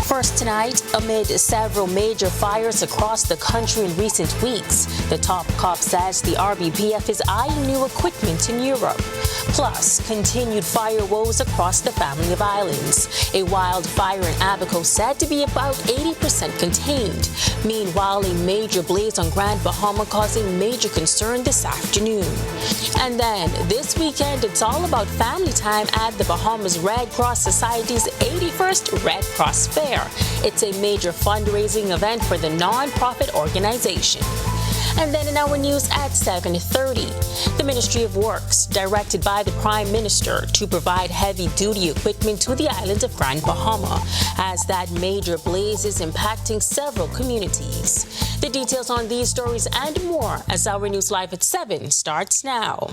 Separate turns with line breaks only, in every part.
First tonight, amid several major fires across the country in recent weeks, the top cop says the RBPF is eyeing new equipment in Europe. Plus, continued fire woes across the family of islands. A wildfire in Abaco said to be about 80% contained. Meanwhile, a major blaze on Grand Bahama causing major concern this afternoon. And then, this weekend, it's all about family time at the Bahamas Red Cross Society's 81st Red Cross Fair. It's a major fundraising event for the non-profit organization. And then in our news at 7:30, the Ministry of Works, directed by the Prime Minister to provide heavy-duty equipment to the island of Grand Bahama, as that major blaze is impacting several communities. The details on these stories and more as Our News Live at 7 starts now.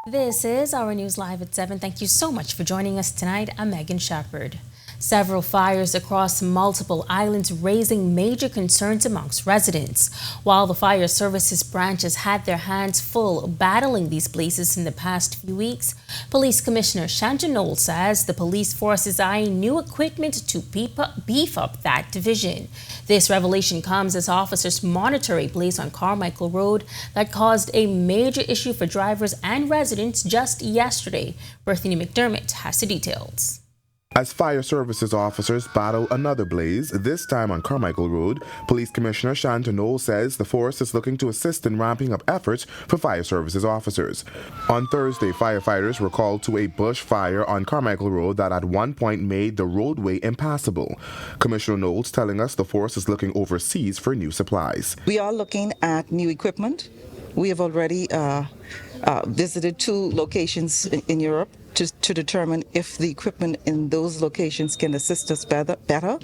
This is Our News Live at 7. Thank you so much for joining us tonight. I'm Megan Shepard. Several fires across multiple islands raising major concerns amongst residents. While the fire services branches had their hands full battling these blazes in the past few weeks, Police Commissioner Shanja Knoll says the police force is eyeing new equipment to beef up that division. This revelation comes as officers monitor a blaze on Carmichael Road that caused a major issue for drivers and residents just yesterday. Berthany McDermott has the details.
As fire services officers battle another blaze, this time on Carmichael Road, Police Commissioner Shanja Knoll says the force is looking to assist in ramping up efforts for fire services officers. On Thursday, firefighters were called to a bush fire on Carmichael Road that at one point made the roadway impassable. Commissioner Knowles telling us the force is looking overseas for new supplies.
We are looking at new equipment. We have already visited 2 locations in Europe to determine if the equipment in those locations can assist us better.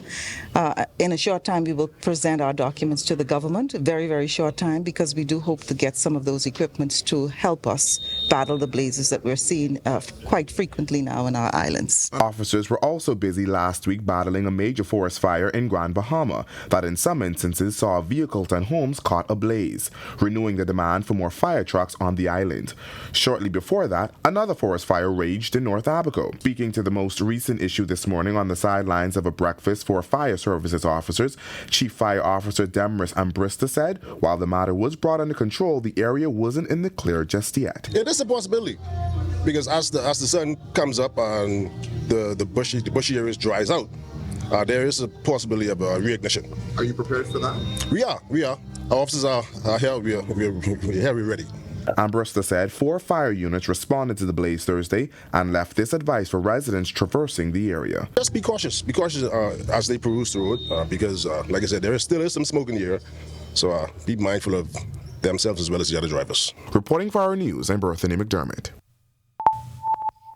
In a short time, we will present our documents to the government, a very, very short time, because we do hope to get some of those equipments to help us battle the blazes that we're seeing quite frequently now in our islands.
Officers were also busy last week battling a major forest fire in Grand Bahama that in some instances saw vehicles and homes caught ablaze, renewing the demand for more fire trucks on the island. Shortly before that, another forest fire raged in North Abaco. Speaking to the most recent issue this morning on the sidelines of a breakfast for fire services officers, Chief Fire Officer Demris Ambrista said while the matter was brought under control, the area wasn't in the clear just yet.
It is a possibility because as the sun comes up and the bushy areas dries out, there is a possibility of reignition.
Are you prepared for that?
We are. Our officers are here. We're ready.
Ambrista said 4 fire units responded to the blaze Thursday and left this advice for residents traversing the area.
Just be cautious. Be cautious as they peruse the road because, like I said, there still is some smoke in the air. So be mindful of themselves as well as the other drivers.
Reporting for Our News, I'm Berthany McDermott.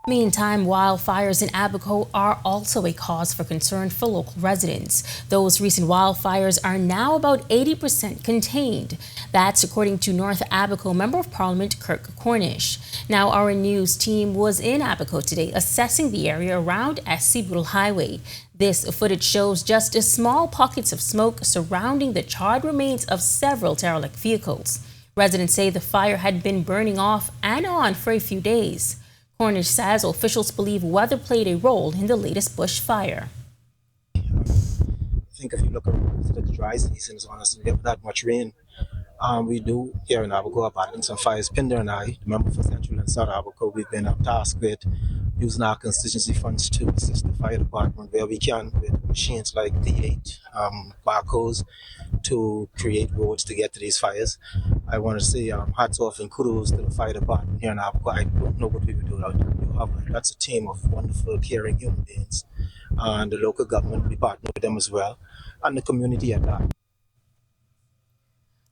Meantime, wildfires in Abaco are also a cause for concern for local residents. Those recent wildfires are now about 80% contained. That's according to North Abaco Member of Parliament Kirk Cornish. Now, our news team was in Abaco today assessing the area around SC Boodle Highway. This footage shows just small pockets of smoke surrounding the charred remains of several derelict vehicles. Residents say the fire had been burning off and on for a few days. Cornish says officials believe weather played a role in the latest bushfire.
I think if you look around, it's the dry season is on us and we get that much rain. We do here in Abaco battling some fires. Pinder and I, the member for Central and South Abaco, we've been tasked with using our constituency funds to assist the fire department where we can with machines like D8, barcodes to create roads to get to these fires. I want to say hats off and kudos to the fire department here in Abaco. I don't know what we would do without them. That's a team of wonderful, caring human beings. And the local government, we partner with them as well, and the community at large.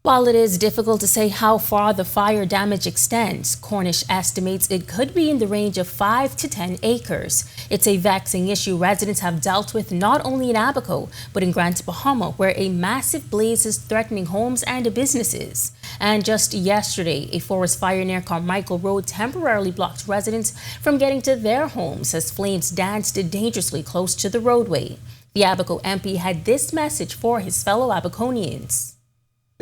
While it is difficult to say how far the fire damage extends, Cornish estimates it could be in the range of 5 to 10 acres. It's a vexing issue residents have dealt with not only in Abaco, but in Grand Bahama, where a massive blaze is threatening homes and businesses. And just yesterday, a forest fire near Carmichael Road temporarily blocked residents from getting to their homes as flames danced dangerously close to the roadway. The Abaco MP had this message for his fellow Abaconians.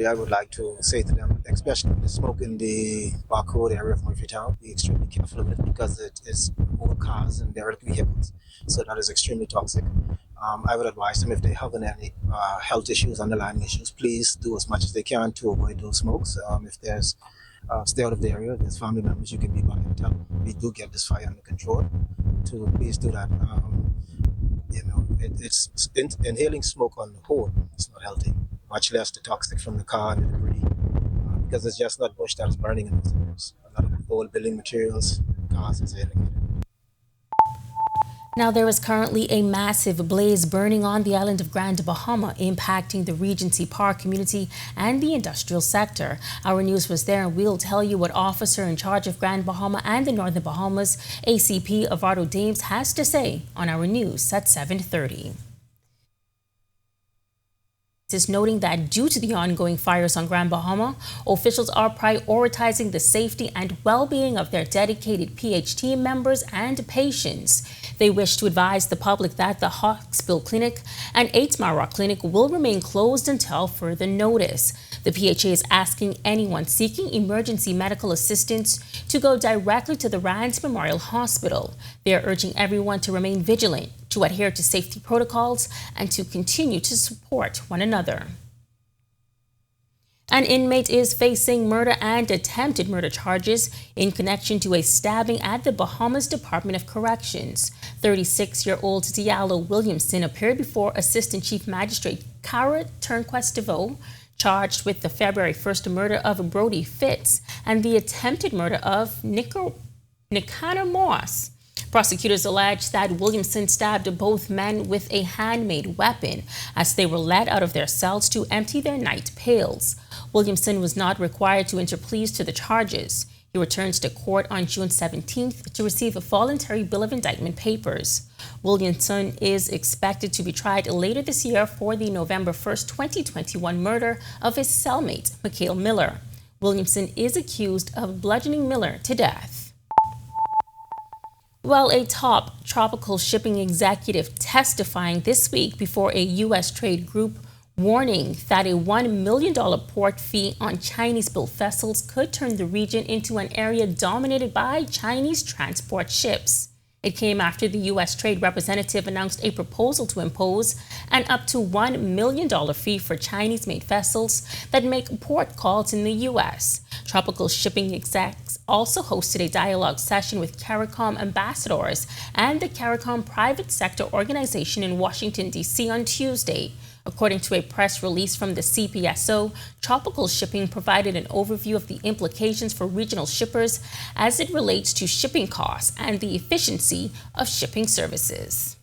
I would like to say to them, especially the smoke in the Barcode area of Murphytown, be extremely careful of it because it is old cars and derelict vehicles. So that is extremely toxic. I would advise them if they have any health issues, underlying issues, please do as much as they can to avoid those smokes. If there's stay out of the area, if there's family members, you can be back and tell them we do get this fire under control. To please do that. Inhaling smoke on the whole, it's not healthy, much less the toxic from the car and the debris, because it's just not bush that is burning in those areas. A lot of old building materials, cars, as indicated.
Now, there is currently a massive blaze burning on the island of Grand Bahama, impacting the Regency Park community and the industrial sector. Our news was there, and we'll tell you what officer in charge of Grand Bahama and the Northern Bahamas, ACP Abaco Dames, has to say on our news at 7:30. Is noting that due to the ongoing fires on Grand Bahama, officials are prioritizing the safety and well-being of their dedicated PHT members and patients. They wish to advise the public that the Hawksbill Clinic and 8 Mile Rock Clinic will remain closed until further notice. The PHA is asking anyone seeking emergency medical assistance to go directly to the Rands Memorial Hospital. They are urging everyone to remain vigilant, to adhere to safety protocols, and to continue to support one another. An inmate is facing murder and attempted murder charges in connection to a stabbing at the Bahamas Department of Corrections. 36-year-old Diallo Williamson appeared before Assistant Chief Magistrate Cara Turnquest DeVoe, charged with the February 1st murder of Brody Fitz and the attempted murder of Nicanor Moss. Prosecutors allege that Williamson stabbed both men with a handmade weapon as they were led out of their cells to empty their night pails. Williamson was not required to enter pleas to the charges. He returns to court on June 17th to receive a voluntary bill of indictment papers. Williamson is expected to be tried later this year for the November 1st, 2021 murder of his cellmate, Mikhail Miller. Williamson is accused of bludgeoning Miller to death. Well, a top tropical shipping executive testifying this week before a U.S. trade group warning that a $1 million port fee on Chinese-built vessels could turn the region into an area dominated by Chinese transport ships. It came after the U.S. Trade Representative announced a proposal to impose an up to $1 million fee for Chinese-made vessels that make port calls in the U.S. Tropical shipping execs also hosted a dialogue session with CARICOM ambassadors and the CARICOM private sector organization in Washington, D.C. on Tuesday. According to a press release from the CPSO, Tropical Shipping provided an overview of the implications for regional shippers as it relates to shipping costs and the efficiency of shipping services.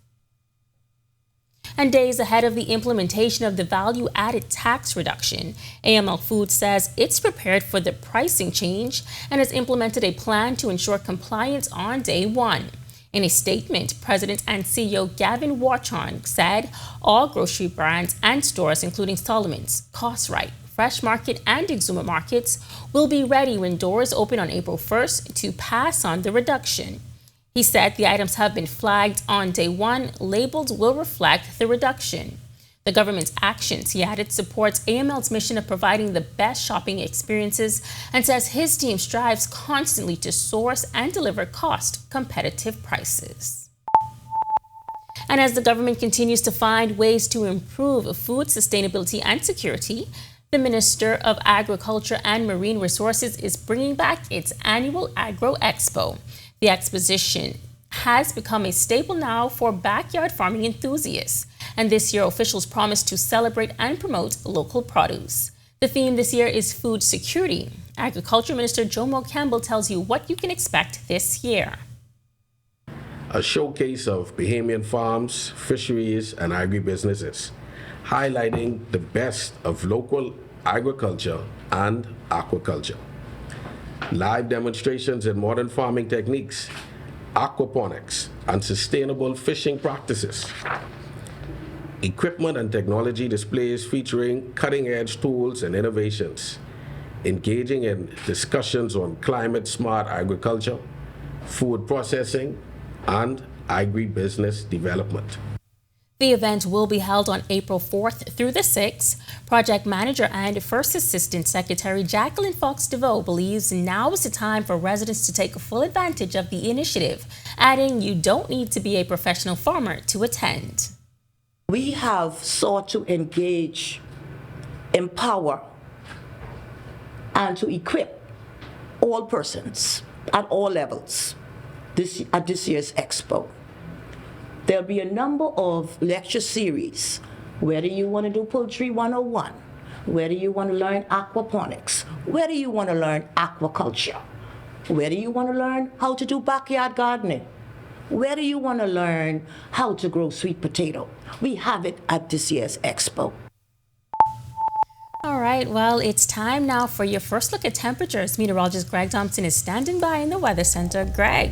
And days ahead of the implementation of the value-added tax reduction, AML Foods says it's prepared for the pricing change and has implemented a plan to ensure compliance on day one. In a statement, President and CEO Gavin Watchorn said all grocery brands and stores, including Solomon's, Costco, Fresh Market, and Exuma Markets, will be ready when doors open on April 1st to pass on the reduction. He said the items have been flagged on day one. Labels will reflect the reduction. The government's actions, he added, supports AML's mission of providing the best shopping experiences and says his team strives constantly to source and deliver cost-competitive prices. And as the government continues to find ways to improve food sustainability and security, the Minister of Agriculture and Marine Resources is bringing back its annual Agro Expo. The exposition has become a staple now for backyard farming enthusiasts, and this year officials promise to celebrate and promote local produce. The theme this year is food security. Agriculture Minister Jomo Campbell tells you what you can expect this year.
A showcase of Bahamian farms, fisheries, and agribusinesses, highlighting the best of local agriculture and aquaculture. Live demonstrations in modern farming techniques, aquaponics, and sustainable fishing practices. Equipment and technology displays featuring cutting-edge tools and innovations, engaging in discussions on climate-smart agriculture, food processing, and agribusiness development.
The event will be held on April 4th through the 6th. Project Manager and First Assistant Secretary Jacqueline Fox DeVoe believes now is the time for residents to take full advantage of the initiative, adding you don't need to be a professional farmer to attend.
We have sought to engage, empower, and to equip all persons at all levels at this year's expo. There'll be a number of lecture series, whether you want to do Poultry 101, whether you want to learn aquaponics, whether you want to learn aquaculture, whether you want to learn how to do backyard gardening, whether you want to learn how to grow sweet potato. We have it at this year's expo.
All right, well, it's time now for your first look at temperatures. Meteorologist Greg Thompson is standing by in the Weather Center. Greg.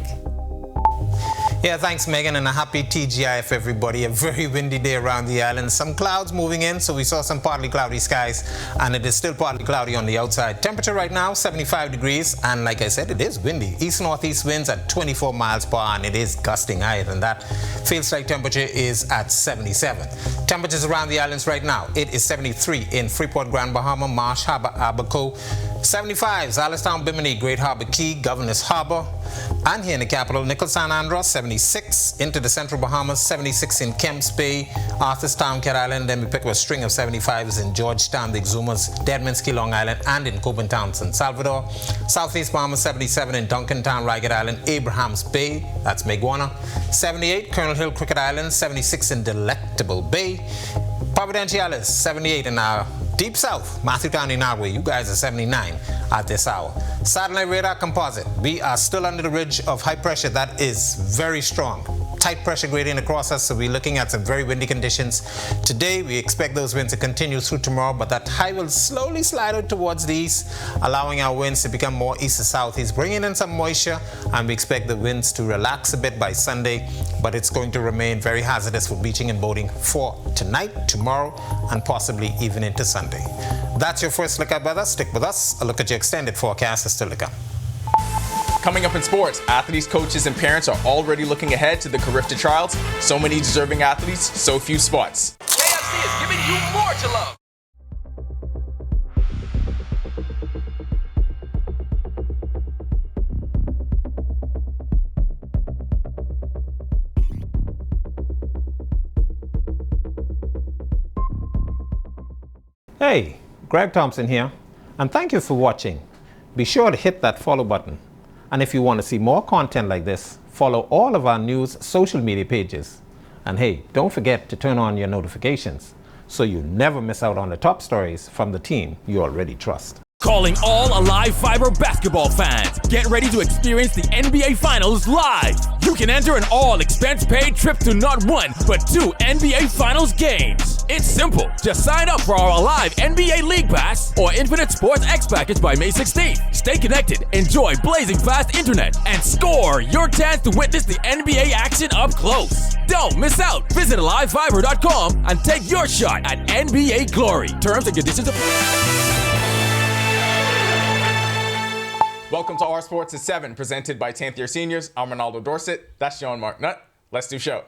Yeah, thanks, Megan, and a happy TGIF, everybody. A very windy day around the island. Some clouds moving in, so we saw some partly cloudy skies, and it is still partly cloudy on the outside. Temperature right now, 75 degrees, and like I said, it is windy. East-northeast winds at 24 miles per hour, and it is gusting higher than that. Feels like temperature is at 77. Temperatures around the islands right now, it is 73 in Freeport, Grand Bahama, Marsh Harbor, Abaco. 75s, Alistown, Bimini, Great Harbor Key, Governor's Harbor, and here in the capital, Nichols, San Andros, 76 into the Central Bahamas, 76 in Kemps Bay, Arthurstown, Cat Island. Then we pick up a string of 75s in Georgetown, the Exumas, Deadman's Long Island, and in Copentown, San Salvador. Southeast Bahamas, 77 in Duncantown, Ragged Island, Abrahams Bay, that's Maguana. 78, Colonel Hill, Cricket Island, 76 in Delectable Bay. Providenciales, 78 in our Deep South, Matthew County, Norway. You guys are 79 at this hour. Satellite radar composite. We are still under the ridge of high pressure that is very strong. Tight pressure gradient across us, so we're looking at some very windy conditions. Today, we expect those winds to continue through tomorrow, but that high will slowly slide out towards the east, allowing our winds to become more east to southeast, bringing in some moisture, and we expect the winds to relax a bit by Sunday, but it's going to remain very hazardous for beaching and boating for tonight, tomorrow, and possibly even into Sunday. That's your first look at weather. Stick with us. A look at your extended forecast is still to come.
Coming up in sports, athletes, coaches, and parents are already looking ahead to the Carifta Trials. So many deserving athletes, so few spots.
KFC is giving you more to love.
Hey, Greg Thompson here, and thank you for watching. Be sure to hit that follow button. And if you want to see more content like this, follow all of our news social media pages. And hey, don't forget to turn on your notifications so you never miss out on the top stories from the team you already trust.
Calling all Alive Fiber basketball fans. Get ready to experience the NBA Finals live. You can enter an all-expense-paid trip to not one, but 2 NBA Finals games. It's simple. Just sign up for our Alive NBA League Pass or Infinite Sports X package by May 16th. Stay connected, enjoy blazing fast internet, and score your chance to witness the NBA action up close. Don't miss out. Visit AliveFiber.com and take your shot at NBA glory. Terms and conditions apply.
Welcome to Our Sports at 7, presented by 10th Year Seniors. I'm Ronaldo Dorset. That's Sean Mark Nutt. Let's do show.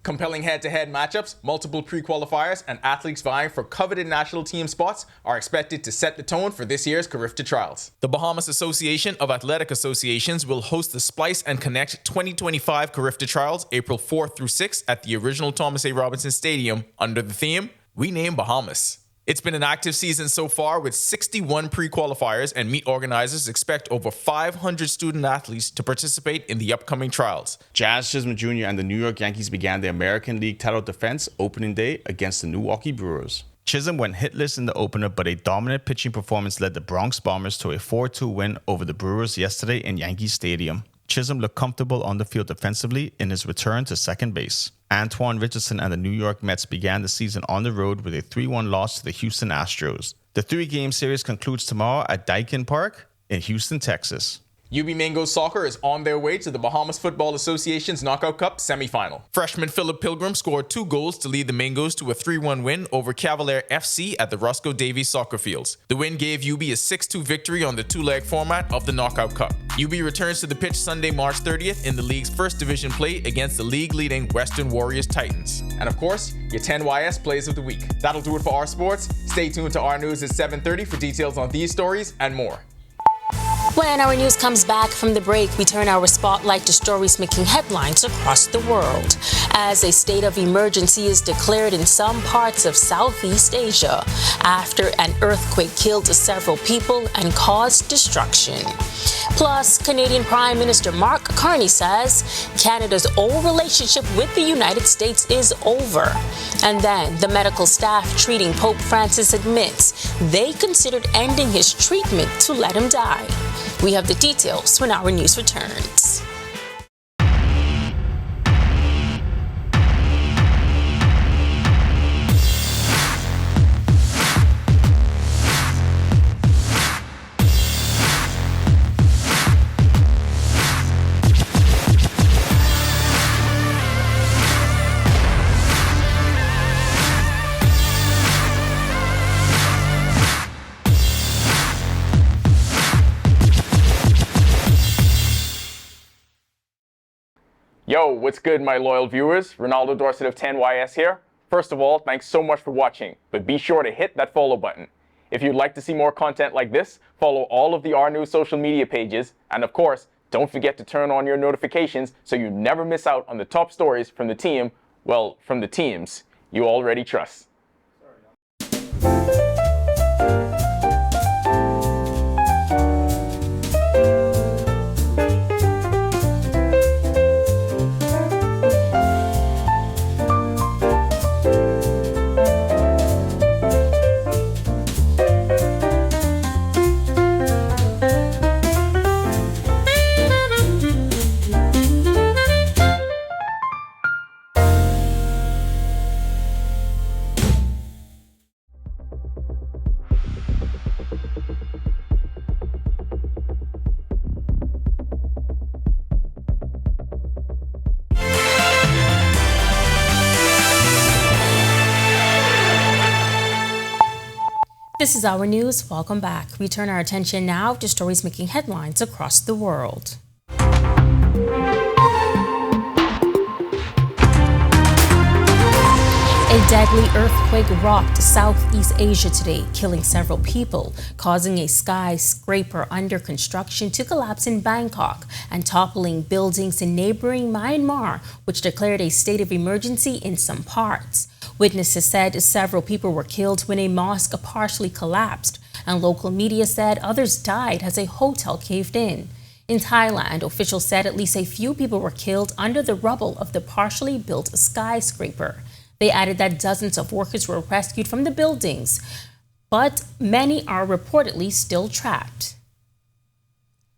Compelling head-to-head matchups, multiple pre-qualifiers, and athletes vying for coveted national team spots are expected to set the tone for this year's Carifta Trials. The Bahamas Association of Athletic Associations will host the Splice and Connect 2025 Carifta Trials April 4th through 6th at the original Thomas A. Robinson Stadium under the theme, We Name Bahamas. It's been an active season so far with 61 pre-qualifiers, and meet organizers expect over 500 student athletes to participate in the upcoming trials.
Jazz Chisholm Jr. and the New York Yankees began the American League title defense opening day against the Milwaukee Brewers. Chisholm went hitless in the opener, but a dominant pitching performance led the Bronx Bombers to a 4-2 win over the Brewers yesterday in Yankee Stadium. Chisholm looked comfortable on the field defensively in his return to second base. Antoine Richardson and the New York Mets began the season on the road with a 3-1 loss to the Houston Astros. The 3-game series concludes tomorrow at Daikin Park in Houston, Texas.
UB Mangoes Soccer is on their way to the Bahamas Football Association's Knockout Cup semifinal. Freshman Philip Pilgrim scored 2 goals to lead the Mangoes to a 3-1 win over Cavalier FC at the Roscoe Davies Soccer Fields. The win gave UB a 6-2 victory on the 2-leg format of the Knockout Cup. UB returns to the pitch Sunday, March 30th in the league's first division play against the league-leading Western Warriors Titans. And of course, your 10YS Plays of the Week. That'll do it for our sports. Stay tuned to our news at 7:30 for details on these stories and more.
When our news comes back from the break, we turn our spotlight to stories making headlines across the world as a state of emergency is declared in some parts of Southeast Asia after an earthquake killed several people and caused destruction. Plus, Canadian Prime Minister Mark Carney says Canada's old relationship with the United States is over. And then the medical staff treating Pope Francis admits they considered ending his treatment to let him die. We have the details when our news returns.
Yo, what's good, my loyal viewers? Ronaldo Dorset of 10YS here. First of all, thanks so much for watching, but be sure to hit that follow button. If you'd like to see more content like this, follow all of the Our News social media pages, and of course, don't forget to turn on your notifications so you never miss out on the top stories from the team, well, from the teams you already trust. This is Our News. Welcome back. We turn our attention now to stories making headlines across the world. A deadly earthquake rocked Southeast Asia today, killing several people, causing a skyscraper under construction to collapse in Bangkok and toppling buildings in neighboring Myanmar, which declared a state of emergency in some parts. Witnesses said several people were killed when a mosque partially collapsed, and local media said others died as a hotel caved in. In Thailand, officials said at least a few people were killed under the rubble of the partially built skyscraper. They added that dozens of workers were rescued from the buildings, but many are reportedly still trapped.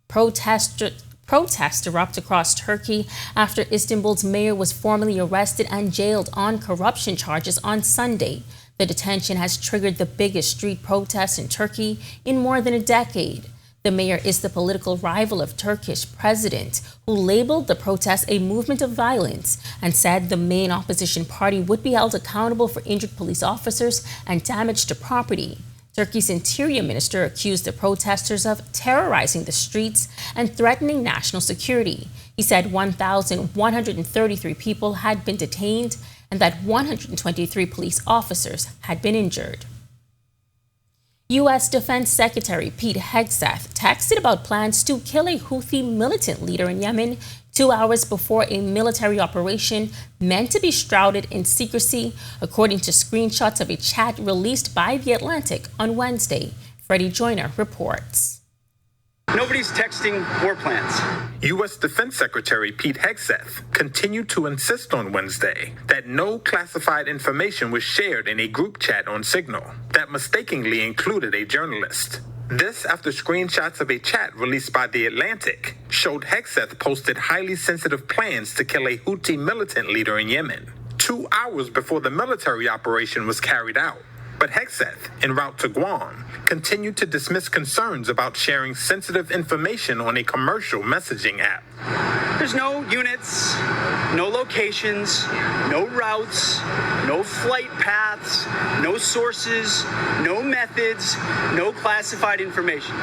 Protests erupt across Turkey after Istanbul's mayor was formally arrested and jailed on corruption charges on Sunday. The detention has triggered the biggest street protests in Turkey in more than a decade. The mayor is the political rival of Turkish president, who labeled the protests a movement of violence and said the main opposition party would be held accountable for injured police officers and damage to property. Turkey's interior minister accused the protesters of terrorizing the streets and threatening national security. He said 1,133 people had been detained and that 123 police officers had been injured. U.S. Defense Secretary Pete Hegseth texted about plans to kill a Houthi militant leader in Yemen 2 hours before a military operation meant to be shrouded in secrecy, according to screenshots of a chat released by The Atlantic on Wednesday. Freddie Joyner reports.
Nobody's texting war plans. U.S. Defense Secretary Pete Hegseth continued to insist on Wednesday that no classified information was shared in a group chat on Signal that mistakenly included a journalist. This after screenshots of a chat released by The Atlantic showed Hegseth posted highly sensitive plans to kill a Houthi militant leader in Yemen 2 hours before the military operation was carried out. But Hegseth, en route to Guam, continued to dismiss concerns about sharing sensitive information on a commercial messaging app.
There's no units, no locations, no routes, no flight paths, no sources, no methods, no classified information.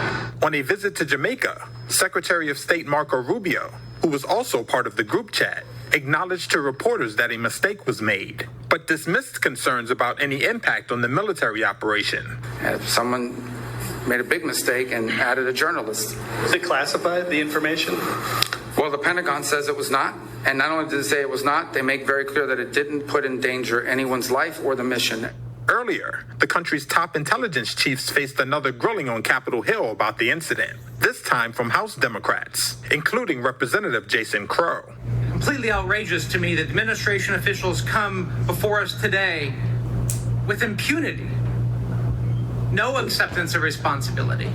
On a visit to Jamaica, Secretary of State Marco Rubio, who was also part of the group chat, acknowledged to reporters that a mistake was made, but dismissed concerns about any impact on the military operation.
If someone made a big mistake and added a journalist.
Is it classified, the information?
Well, the Pentagon says it was not. And not only did they say it was not, they make very clear that it didn't put in danger anyone's life or the mission.
Earlier, the country's top intelligence chiefs faced another grilling on Capitol Hill about the incident, this time from House Democrats, including Representative Jason Crow.
Completely outrageous to me that administration officials come before us today with impunity. No acceptance of responsibility.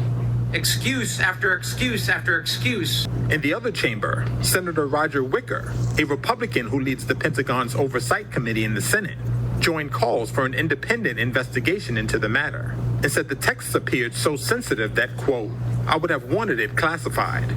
Excuse after excuse after excuse.
In the other chamber, Senator Roger Wicker, a Republican who leads the Pentagon's Oversight Committee in the Senate, joined calls for an independent investigation into the matter and said the texts appeared so sensitive that, quote, I would have wanted it classified.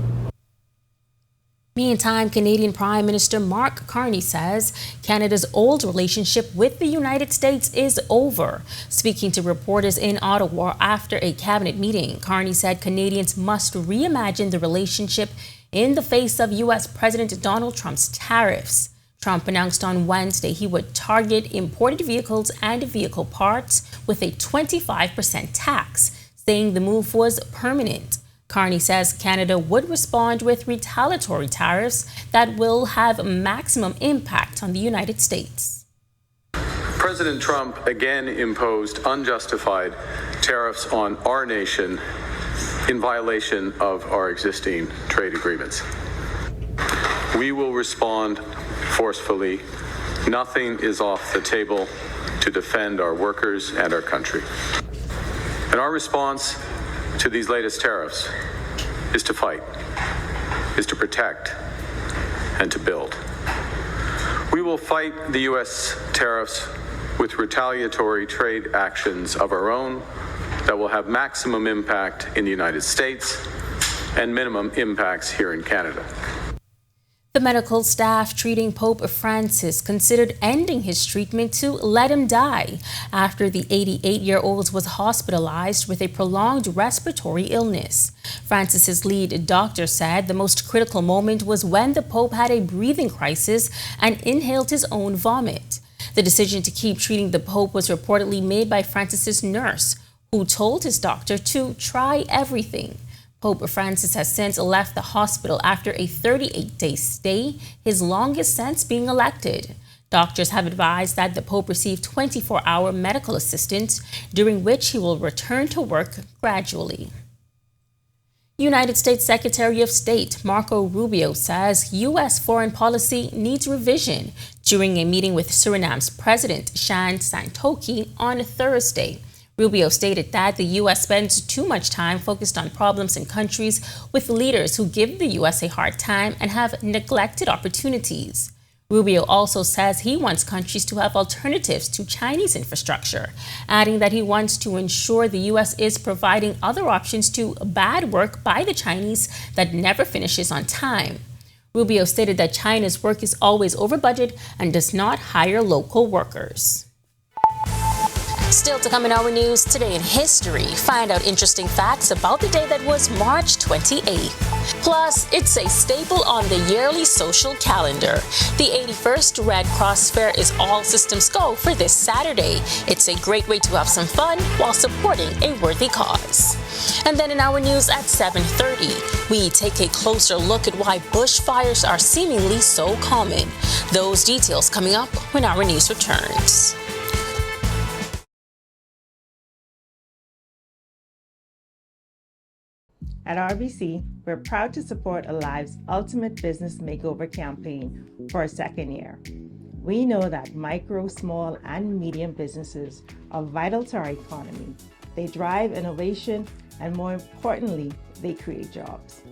Meantime, Canadian Prime Minister Mark Carney says Canada's old relationship with the United States is over. Speaking to reporters in Ottawa after a cabinet meeting, Carney said Canadians must reimagine the relationship in the face of U.S. President Donald Trump's tariffs. Trump announced on Wednesday he would target imported vehicles and vehicle parts with a 25% tax, saying the move was permanent. Carney says Canada would respond with retaliatory tariffs that will have maximum impact on the United States.
President Trump again imposed unjustified tariffs on our nation in violation of our existing trade agreements. We will respond forcefully. Nothing is off the table to defend our workers and our country. And our response to these latest tariffs is to fight, is to protect, and to build. We will fight the U.S. tariffs with retaliatory trade actions of our own that will have maximum impact in the United States and minimum impacts here in Canada.
The medical staff treating Pope Francis considered ending his treatment to let him die after the 88-year-old was hospitalized with a prolonged respiratory illness. Francis's lead doctor said the most critical moment was when the Pope had a breathing crisis and inhaled his own vomit. The decision to keep treating the Pope was reportedly made by Francis's nurse, who told his doctor to try everything. Pope Francis has since left the hospital after a 38-day stay, his longest since being elected. Doctors have advised that the Pope receive 24-hour medical assistance, during which he will return to work gradually. United States Secretary of State Marco Rubio says U.S. foreign policy needs revision during a meeting with Suriname's President Shan Santoki on Thursday. Rubio stated that the U.S. spends too much time focused on problems in countries with leaders who give the U.S. a hard time and have neglected opportunities. Rubio also says he wants countries to have alternatives to Chinese infrastructure, adding that he wants to ensure the U.S. is providing other options to bad work by the Chinese that never finishes on time. Rubio stated that China's work is always over budget and does not hire local workers. Still to come in our news today in history, find out interesting facts about the day that was March 28th. Plus, it's a staple on the yearly social calendar. The 81st Red Cross Fair is all systems go for this Saturday. It's a great way to have some fun while supporting a worthy cause. And then in our news at 7:30, we take a closer look at why bushfires are seemingly so common. Those details coming up when our news returns.
At RBC, we're proud to support Alive's Ultimate Business Makeover campaign for a second year. We know that micro, small, and medium businesses are vital to our economy. They drive innovation, and more importantly, they create jobs.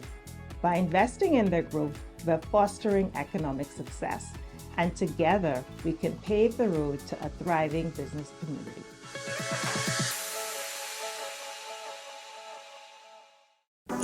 By investing in their growth, we're fostering economic success, and together we can pave the road to a thriving business community.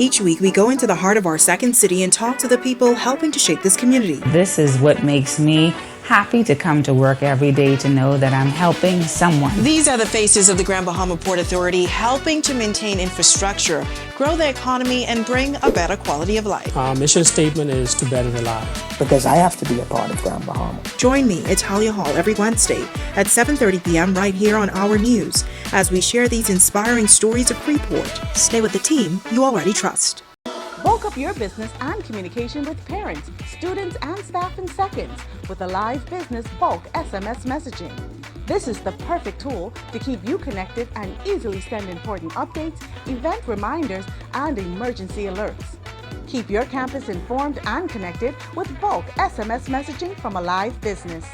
Each week, we go into the heart of our second city and talk to the people helping to shape this community.
This is what makes me happy to come to work every day, to know that I'm helping someone.
These are the faces of the Grand Bahama Port Authority, helping to maintain infrastructure, grow the economy, and bring a better quality of life.
Our mission statement is to better the life.
Because I have to be a part of Grand Bahama.
Join me at Talia Hall every Wednesday at 7:30 p.m. right here on Our News as we share these inspiring stories of Freeport. Stay with the team you already trust.
Bulk up your business and communication with parents, students, and staff in seconds with a live business bulk SMS messaging. This is the perfect tool to keep you connected and easily send important updates, event reminders, and emergency alerts. Keep your campus informed and connected with bulk SMS messaging from a live business.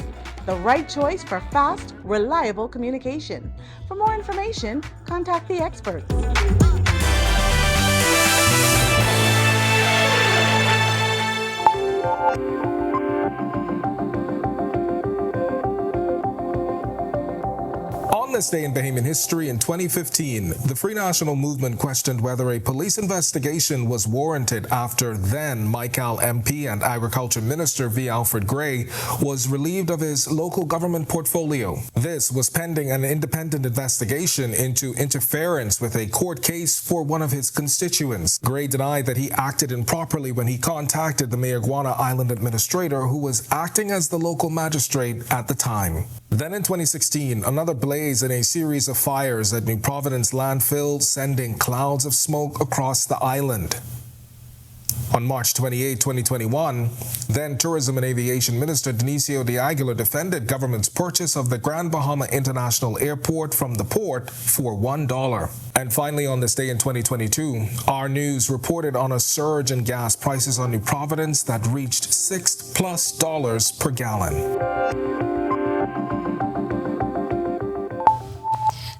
The right choice for fast, reliable communication. For more information, contact the experts.
On this day in Bahamian history in 2015, the Free National Movement questioned whether a police investigation was warranted after then Michael MP and Agriculture Minister V. Alfred Gray was relieved of his local government portfolio. This was pending an independent investigation into interference with a court case for one of his constituents. Gray denied that he acted improperly when he contacted the Mayaguana Island administrator, who was acting as the local magistrate at the time. Then in 2016, another blaze in a series of fires at New Providence landfill, sending clouds of smoke across the island. On March 28, 2021, then Tourism and Aviation Minister Denicio de Aguilar defended government's purchase of the Grand Bahama International Airport from the port for $1. And finally, on this day in 2022, Our News reported on a surge in gas prices on New Providence that reached $6+ per gallon.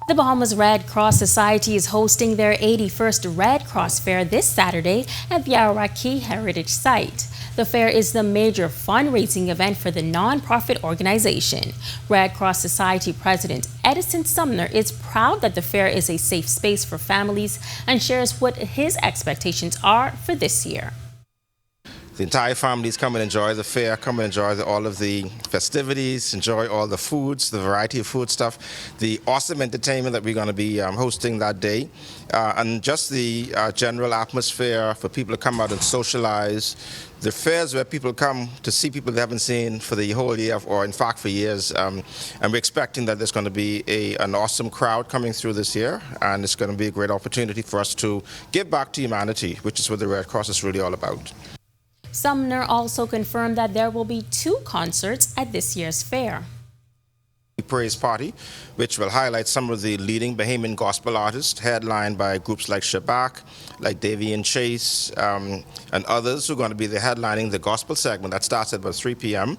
The Bahamas Red Cross Society is hosting their 81st Red Cross Fair this Saturday at the Arawaki Heritage Site. The fair is the major fundraising event for the nonprofit organization. Red Cross Society President Edison Sumner is proud that the fair is a safe space for families and shares what his expectations are for this year.
The entire families come and enjoy the fair, come and enjoy all of the festivities, enjoy all the foods, the variety of food stuff, the awesome entertainment that we're going to be hosting that day, and just the general atmosphere for people to come out and socialize. The fairs where people come to see people they haven't seen for the whole year, or in fact for years, and we're expecting that there's going to be an awesome crowd coming through this year, and it's going to be a great opportunity for us to give back to humanity, which is what the Red Cross is really all about.
Sumner also confirmed that there will be 2 concerts at this year's fair.
Praise Party, which will highlight some of the leading Bahamian gospel artists, headlined by groups like Shabak, like Davy and Chase, and others who are going to be headlining the gospel segment. That starts at about 3 p.m.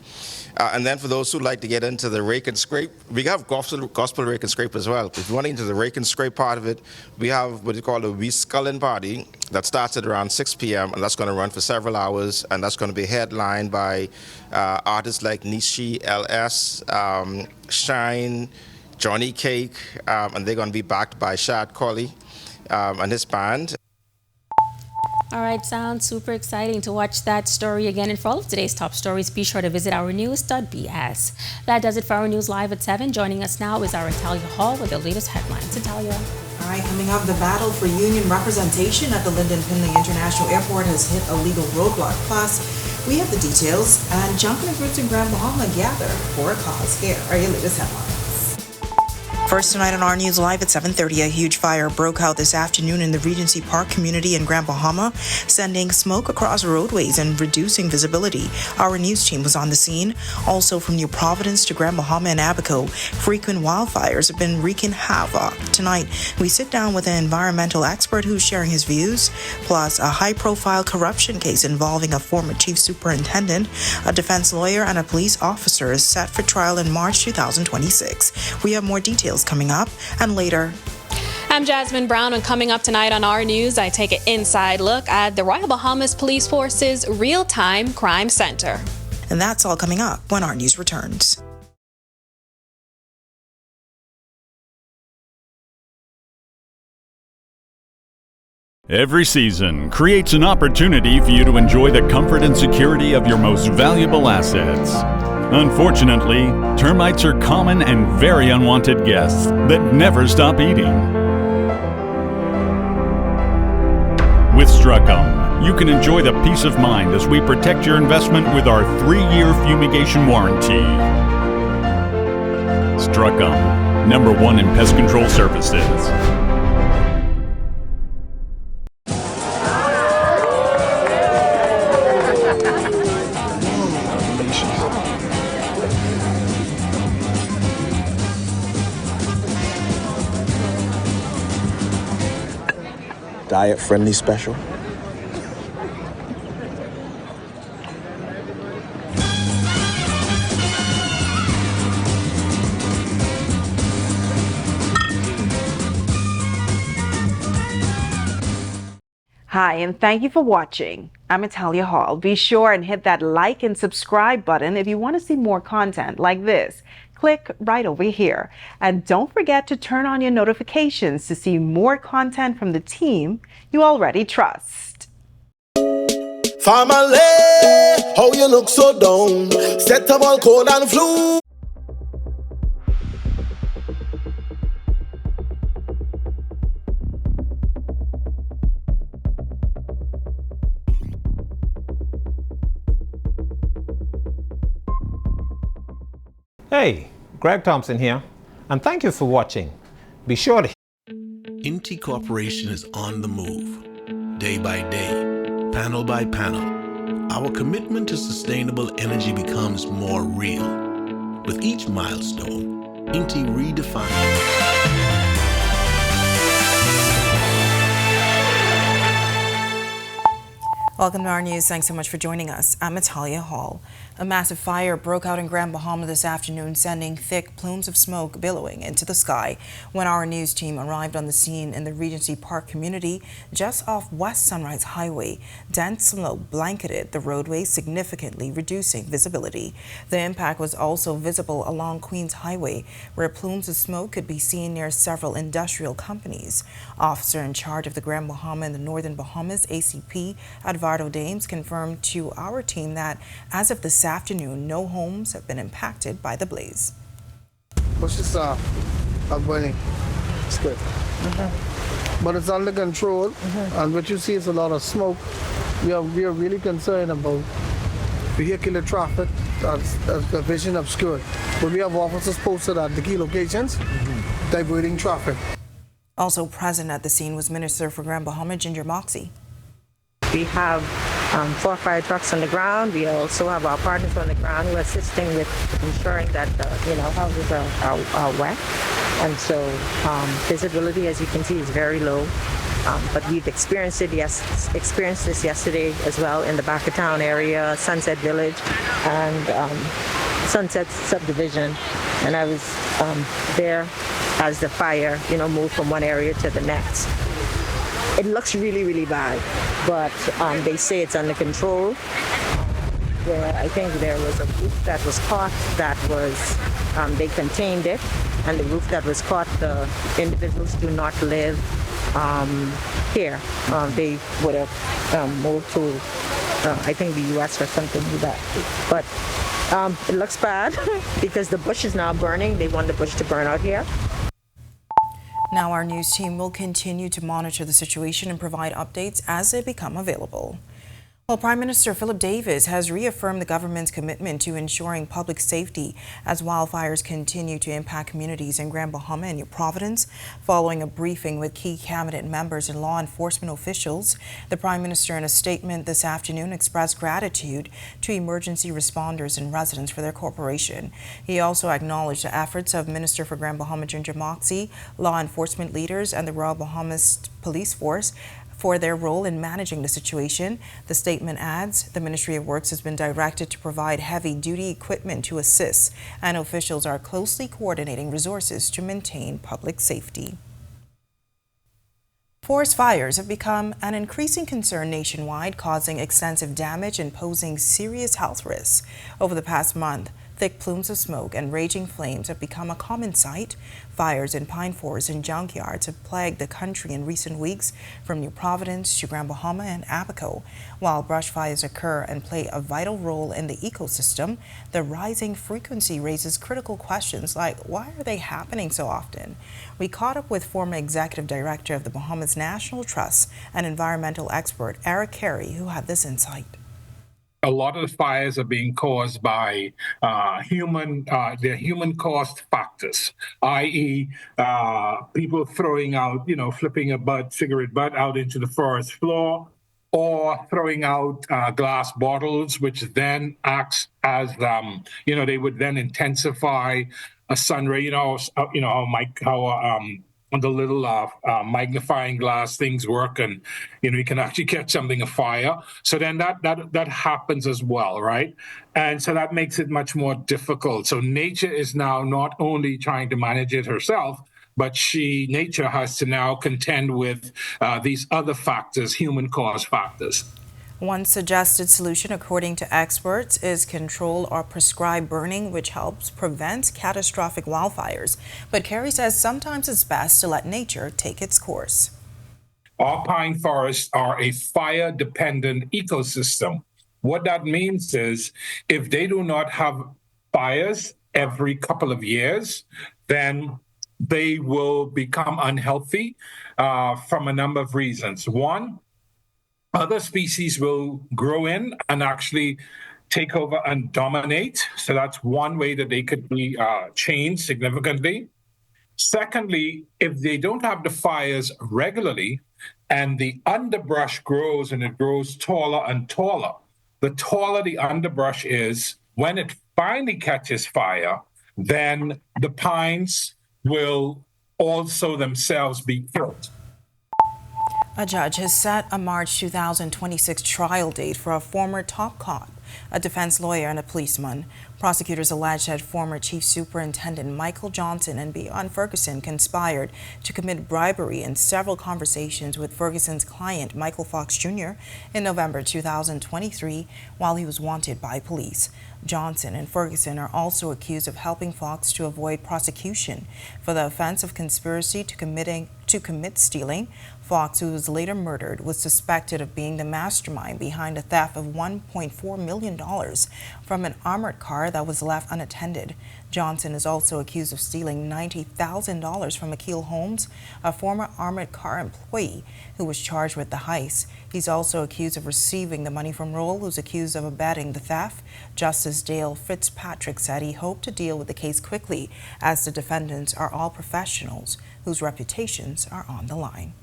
And then for those who like to get into the rake and scrape, we have gospel rake and scrape as well. If you want into the rake and scrape part of it, we have what you call a Wee Scullin' Party that starts at around 6 p.m. and that's going to run for several hours, and that's going to be headlined by artists like Nishi, LS, Shine, Johnny Cake, and they're going to be backed by Shad Colley and his band.
All right, sounds super exciting to watch that story again. And for all of today's top stories, be sure to visit ournews.bs. That does it for Our News Live at 7. Joining us now is our Talia Hall with the latest headlines. Talia.
All right, coming up, the battle for union representation at the Lyndon Pindling International Airport has hit a legal roadblock. Plus, we have the details, and jumping groups in Grand Bahama gather for a cause. Here are your latest headlines. First tonight on Our News Live at 7:30, a huge fire broke out this afternoon in the Regency Park community in Grand Bahama, sending smoke across roadways and reducing visibility. Our news team was on the scene. Also from New Providence to Grand Bahama and Abaco, frequent wildfires have been wreaking havoc. Tonight, we sit down with an environmental expert who's sharing his views, plus a high-profile corruption case involving a former chief superintendent, a defense lawyer, and a police officer is set for trial in March 2026. We have more details coming up, and later.
I'm Jasmine Brown, and coming up tonight on Our News, I take an inside look at the Royal Bahamas Police Force's Real-Time Crime Center.
And that's all coming up when Our News returns.
Every season creates an opportunity for you to enjoy the comfort and security of your most valuable assets. Unfortunately, termites are common and very unwanted guests that never stop eating. With Strucum, you can enjoy the peace of mind as we protect your investment with our 3-year fumigation warranty. Strucum, #1 in pest control services.
Diet-friendly special.
Hi, and thank you for watching. I'm Natalia Hall. Be sure and hit that like and subscribe button if you want to see more content like this. Click right over here. And don't forget to turn on your notifications to see more content from the team you already trust.
Family, how you look so down? Set up all cold and flu.
Hey, Greg Thompson here, and thank you for watching. Be sure to
Inti Corporation is on the move, day by day, panel by panel. Our commitment to sustainable energy becomes more real. With each milestone, Inti redefines.
Welcome to our news. Thanks so much for joining us. I'm Natalia Hall. A massive fire broke out in Grand Bahama this afternoon, sending thick plumes of smoke billowing into the sky when our news team arrived on the scene in the Regency Park community just off West Sunrise Highway. Dense smoke blanketed the roadway, significantly reducing visibility. The impact was also visible along Queens Highway, where plumes of smoke could be seen near several industrial companies. Officer in charge of the Grand Bahama and the Northern Bahamas, ACP Eduardo Dames, confirmed to our team that as of this afternoon, no homes have been impacted by the blaze.
What's this boiling? It's good. But it's under control, and what you see is a lot of smoke. We are really concerned about vehicular traffic as the vision obscured. But we have officers posted at the key locations, diverting traffic.
Also present at the scene was Minister for Grand Bahama, Ginger Moxie.
We have 4 fire trucks on the ground. We also have our partners on the ground who are assisting with ensuring that houses are wet. And so visibility, as you can see, is very low. But we've experienced this yesterday as well in the back of town area, Sunset Village, and Sunset Subdivision. And I was there as the fire, moved from one area to the next. It looks really, really bad, but they say it's under control. I think there was a roof that was caught that was, they contained it, and the roof that was caught, the individuals do not live here. They would have moved to, I think, the U.S. or something like that. But it looks bad because the bush is now burning. They want the bush to burn out here.
Now our news team will continue to monitor the situation and provide updates as they become available. Well, Prime Minister Philip Davis has reaffirmed the government's commitment to ensuring public safety as wildfires continue to impact communities in Grand Bahama and New Providence. Following a briefing with key cabinet members and law enforcement officials, the Prime Minister in a statement this afternoon expressed gratitude to emergency responders and residents for their cooperation. He also acknowledged the efforts of Minister for Grand Bahama Ginger Moxie, law enforcement leaders, and the Royal Bahamas Police Force for their role in managing the situation. The statement adds, the Ministry of Works has been directed to provide heavy-duty equipment to assist, and officials are closely coordinating resources to maintain public safety. Forest fires have become an increasing concern nationwide, causing extensive damage and posing serious health risks. Over the past month,
Thick plumes of smoke and raging flames have become a common sight. Fires in pine forests and junkyards have plagued the country in recent weeks, from New Providence to Grand Bahama and Abaco. While brush fires occur and play a vital role in the ecosystem, the rising frequency raises critical questions like, why are they happening so often? We caught up with former executive director of the Bahamas National Trust and environmental expert Eric Carey, who had this insight.
A lot of the fires are being caused by human caused factors, i.e., people throwing out, flipping a cigarette butt out into the forest floor, or throwing out glass bottles, which then acts as, they would then intensify a sun ray. How the little magnifying glass things work, and you can actually catch something afire. So then that happens as well, right? And so that makes it much more difficult. So nature is now not only trying to manage it herself, but nature has to now contend with these other factors, human-caused factors.
One suggested solution, according to experts, is control or prescribe burning, which helps prevent catastrophic wildfires. But Carey says sometimes it's best to let nature take its course.
Our pine forests are a fire-dependent ecosystem. What that means is if they do not have fires every couple of years, then they will become unhealthy from a number of reasons. One, other species will grow in and actually take over and dominate. So that's one way that they could be changed significantly. Secondly, if they don't have the fires regularly and the underbrush grows and it grows taller and taller, the taller the underbrush is, when it finally catches fire, then the pines will also themselves be killed.
A judge has set a March 2026 trial date for a former top cop, a defense lawyer, and a policeman. Prosecutors allege that former Chief Superintendent Michael Johnson and Beyond Ferguson conspired to commit bribery in several conversations with Ferguson's client, Michael Fox Jr., in November 2023 while he was wanted by police. Johnson and Ferguson are also accused of helping Fox to avoid prosecution for the offense of conspiracy to commit stealing. Fox, who was later murdered, was suspected of being the mastermind behind a theft of $1.4 million from an armored car that was left unattended. Johnson is also accused of stealing $90,000 from Akil Holmes, a former armored car employee who was charged with the heist. He's also accused of receiving the money from Roll, who's accused of abetting the theft. Justice Dale Fitzpatrick said he hoped to deal with the case quickly, as the defendants are all professionals whose reputations are on the line.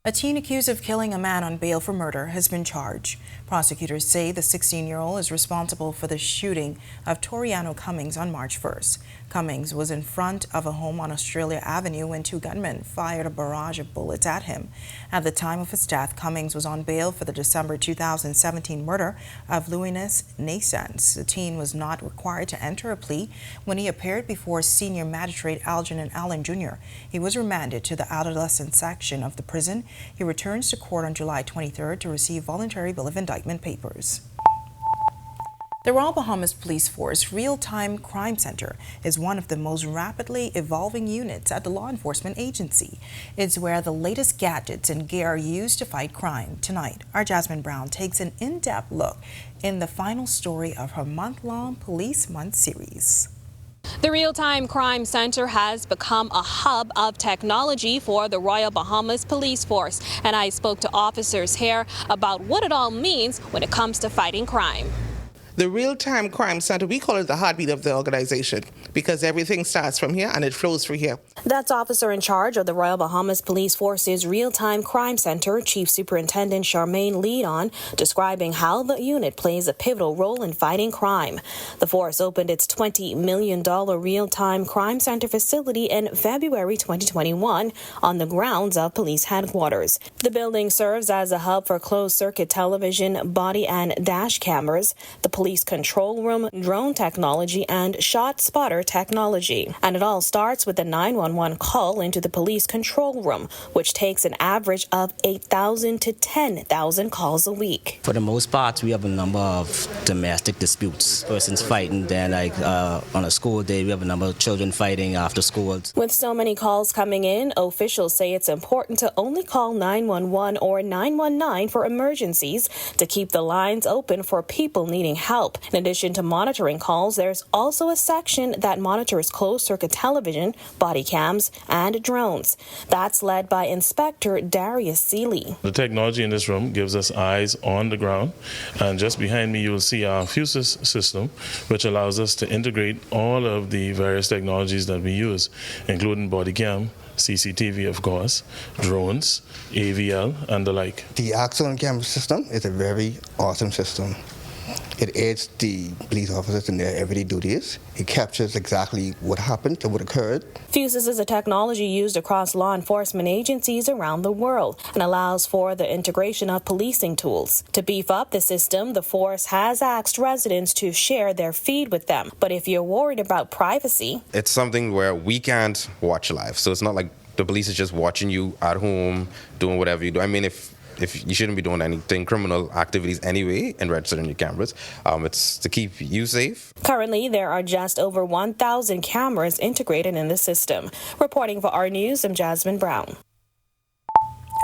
A teen accused of killing a man on bail for murder has been charged. Prosecutors say the 16-year-old is responsible for the shooting of Toriano Cummings on March 1st. Cummings was in front of a home on Australia Avenue when two gunmen fired a barrage of bullets at him. At the time of his death, Cummings was on bail for the December 2017 murder of Louis Nassance. The teen was not required to enter a plea when he appeared before Senior Magistrate Algernon Allen Jr. He was remanded to the adolescent section of the prison. He returns to court on July 23rd to receive voluntary bill of indictment papers. The Royal Bahamas Police Force Real-Time Crime Center is one of the most rapidly evolving units at the law enforcement agency. It's where the latest gadgets and gear are used to fight crime. Tonight, our Jasmine Brown takes an in-depth look in the final story of her month-long Police Month series.
The Real-Time Crime Center has become a hub of technology for the Royal Bahamas Police Force, and I spoke to officers here about what it all means when it comes to fighting crime.
The Real-Time Crime Center, we call it the heartbeat of the organization because everything starts from here and it flows through here.
That's officer in charge of the Royal Bahamas Police Force's Real-Time Crime Center, Chief Superintendent Charmaine Leadon, describing how the unit plays a pivotal role in fighting crime. The force opened its $20 million Real-Time Crime Center facility in February 2021 on the grounds of police headquarters. The building serves as a hub for closed-circuit television, body and dash cameras. The police police control room, drone technology, and shot spotter technology. And it all starts with the 911 call into the police control room, which takes an average of 8,000 to 10,000 calls a week.
For the most part, we have a number of domestic disputes. Persons fighting, then on a school day, we have a number of children fighting after school.
With so many calls coming in, officials say it's important to only call 911 or 919 for emergencies to keep the lines open for people needing help. In addition to monitoring calls, there's also a section that monitors closed-circuit television, body cams, and drones. That's led by Inspector Darius Seeley.
The technology in this room gives us eyes on the ground, and just behind me you will see our Fusus system, which allows us to integrate all of the various technologies that we use, including body cam, CCTV, of course, drones, AVL, and the like.
The Axon camera system is a very awesome system. It aids the police officers in their everyday duties. It captures exactly what happened and what occurred.
Fusus is a technology used across law enforcement agencies around the world and allows for the integration of policing tools. To beef up the system, the force has asked residents to share their feed with them. But if you're worried about privacy,
it's something where we can't watch live. So it's not like the police is just watching you at home doing whatever you do. I mean, if you shouldn't be doing anything criminal activities anyway and registering your cameras. It's to keep you safe.
Currently, there are just over 1,000 cameras integrated in the system. Reporting for Our News, I'm Jasmine Brown.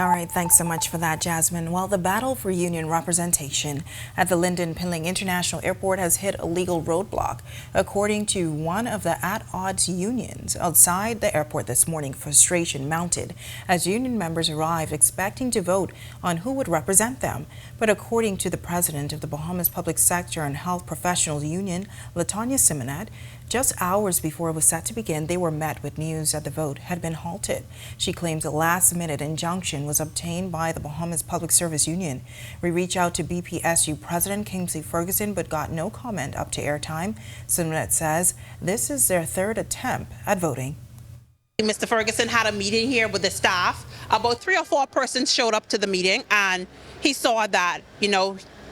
All right, thanks so much for that, Jasmine. Well, the battle for union representation at the Lynden Pinling International Airport has hit a legal roadblock. According to one of the at-odds unions outside the airport this morning, frustration mounted as union members arrived expecting to vote on who would represent them. But according to the president of the Bahamas Public Sector and Health Professionals Union, Latanya Simonet, just hours before it was set to begin, they were met with news that the vote had been halted. She claims a last-minute injunction was obtained by the Bahamas Public Service Union. We reached out to BPSU President Kingsley Ferguson but got no comment up to airtime. Simonet says this is their third attempt at voting.
Mr. Ferguson had a meeting here with the staff. About 3 or 4 persons showed up to the meeting, and he saw that,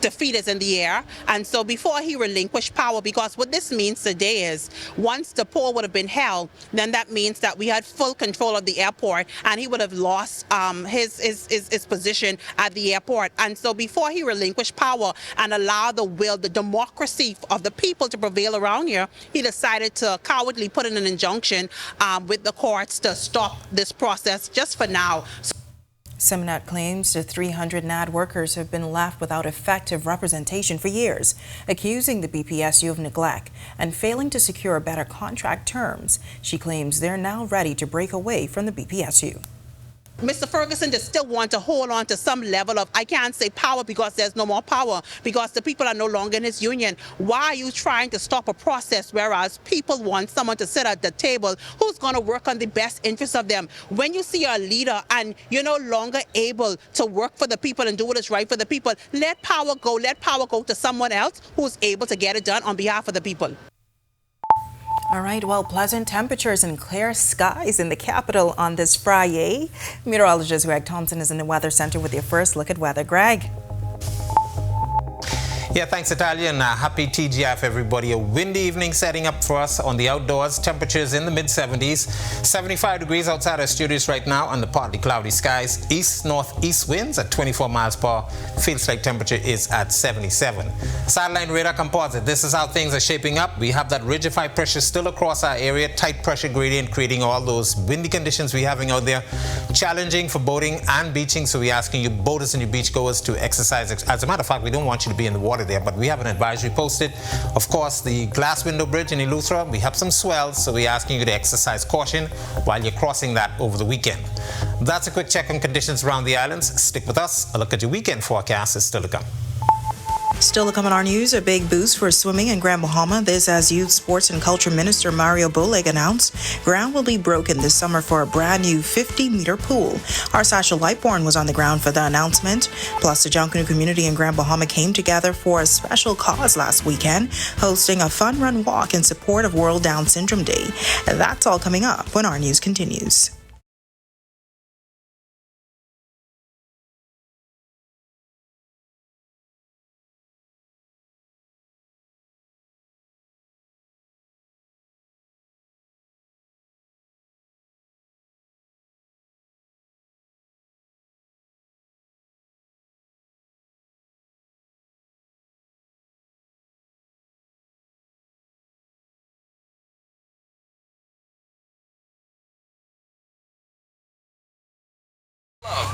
defeat is in the air. And so before he relinquished power, because what this means today is once the poll would have been held, then that means that we had full control of the airport and he would have lost his position at the airport. And so before he relinquished power and allowed the democracy of the people to prevail around here, he decided to cowardly put in an injunction with the courts to stop this process just for now.
Simonet claims the 300 NAD workers have been left without effective representation for years, accusing the BPSU of neglect and failing to secure better contract terms. She claims they're now ready to break away from the BPSU.
Mr. Ferguson just still want to hold on to some level of, I can't say power because there's no more power, because the people are no longer in his union. Why are you trying to stop a process whereas people want someone to sit at the table who's going to work on the best interests of them? When you see a leader and you're no longer able to work for the people and do what is right for the people, let power go. Let power go to someone else who's able to get it done on behalf of the people.
All right, well, pleasant temperatures and clear skies in the capital on this Friday. Meteorologist Greg Thompson is in the Weather Center with your first look at weather. Greg.
Yeah, thanks, Natalia, and happy TGIF, everybody. A windy evening setting up for us on the outdoors. Temperatures in the mid-70s. 75 degrees outside our studios right now under partly cloudy skies. East-northeast winds at 24 miles per hour. Feels like temperature is at 77. Satellite radar composite. This is how things are shaping up. We have that ridge of high pressure still across our area. Tight pressure gradient creating all those windy conditions we're having out there. Challenging for boating and beaching. So we're asking you boaters and you beachgoers to exercise. As a matter of fact, we don't want you to be in the water there, but we have an advisory posted. Of course, the glass window bridge in Eleuthera, we have some swells, so we're asking you to exercise caution while you're crossing that over the weekend. That's a quick check on conditions around the islands. Stick with us. A look at your weekend forecast is still to come.
Still to come on Our News, a big boost for swimming in Grand Bahama. This as Youth, Sports and Culture Minister Mario Boleg announced ground will be broken this summer for a brand new 50-meter pool. Our Sasha Lightborn was on the ground for the announcement. Plus, the Junkanoo community in Grand Bahama came together for a special cause last weekend, hosting a fun run walk in support of World Down Syndrome Day. That's all coming up when Our News continues.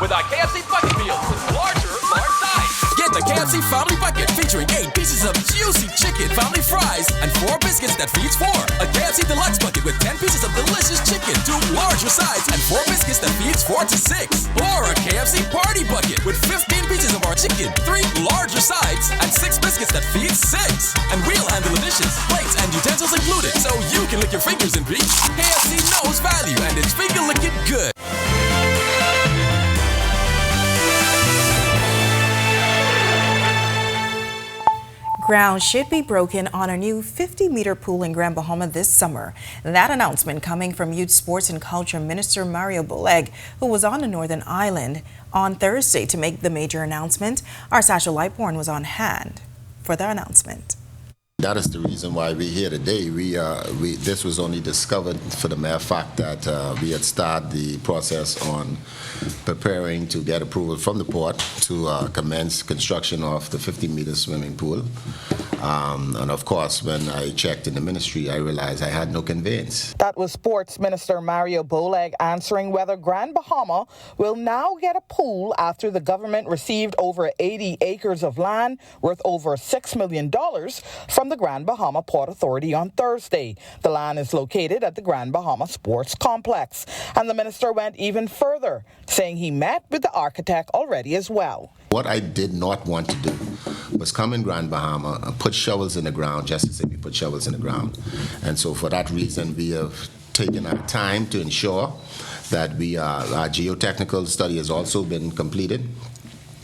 with our KFC bucket meals with large size. Get the KFC Family Bucket featuring 8 pieces of juicy chicken, family fries, and 4 biscuits that feeds 4. A KFC Deluxe Bucket with 10 pieces of delicious chicken, 2 larger sides, and 4 biscuits that feeds 4 to 6. Or a KFC Party Bucket with 15 pieces of our chicken, 3 larger sides, and 6 biscuits that feeds 6. And we'll handle the dishes, plates, and utensils included, so you can lick your fingers and beat. KFC knows value, and it's finger licking good.
Ground should be broken on a new 50-meter pool in Grand Bahama this summer. That announcement coming from Youth, Sports and Culture Minister Mario Boleg, who was on the Northern Island on Thursday to make the major announcement. Our Sasha Lightborn was on hand for the announcement.
That is the reason why we're here today. This was only discovered for the mere fact that we had started the process on preparing to get approval from the port to commence construction of the 50-meter swimming pool. And of course, when I checked in the ministry, I realized I had no conveyance.
That was Sports Minister Mario Boleg answering whether Grand Bahama will now get a pool after the government received over 80 acres of land worth over $6 million from the Grand Bahama Port Authority on Thursday. The land is located at the Grand Bahama Sports Complex. And the minister went even further, saying he met with the architect already as well.
What I did not want to do was come in Grand Bahama and put shovels in the ground just as if we put shovels in the ground. And so for that reason, we have taken our time to ensure that our geotechnical study has also been completed,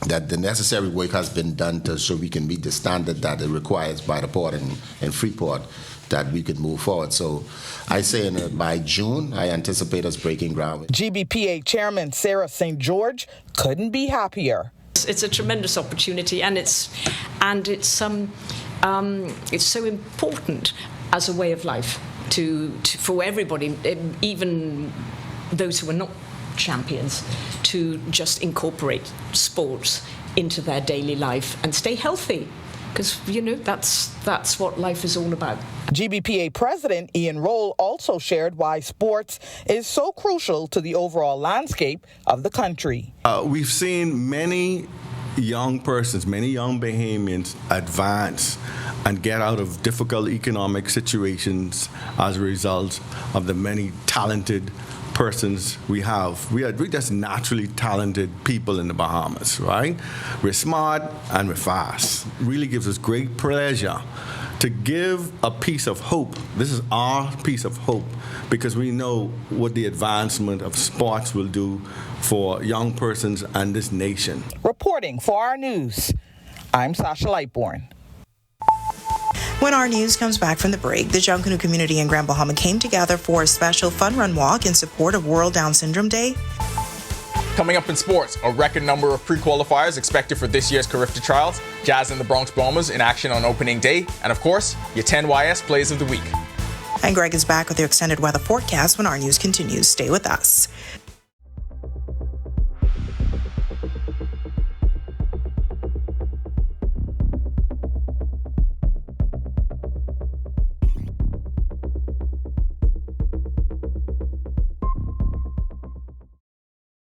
that the necessary work has been done so we can meet the standard that it requires by the port and Freeport, that we could move forward. So I say by June, I anticipate us breaking ground.
GBPA Chairman Sarah St. George couldn't be happier.
It's a tremendous opportunity, and it's so important as a way of life for everybody, even those who are not champions, to just incorporate sports into their daily life and stay healthy, because that's what life is all about.
GBPA President Ian Roll also shared why sports is so crucial to the overall landscape of the country.
We've seen many young persons, many young Bahamians advance and get out of difficult economic situations as a result of the many talented persons we have. We're just naturally talented people in the Bahamas, right? We're smart and we're fast. It really gives us great pleasure to give a piece of hope. This is our piece of hope, because we know what the advancement of sports will do for young persons and this nation.
Reporting for Our News, I'm Sasha Lightborn.
When Our News comes back from the break, the Junkanoo community in Grand Bahama came together for a special fun run walk in support of World Down Syndrome Day.
Coming up in sports, a record number of pre-qualifiers expected for this year's Carifta Trials, Jazz and the Bronx Bombers in action on opening day, and of course, your 10YS Plays of the Week.
And Greg is back with your extended weather forecast when Our News continues. Stay with us.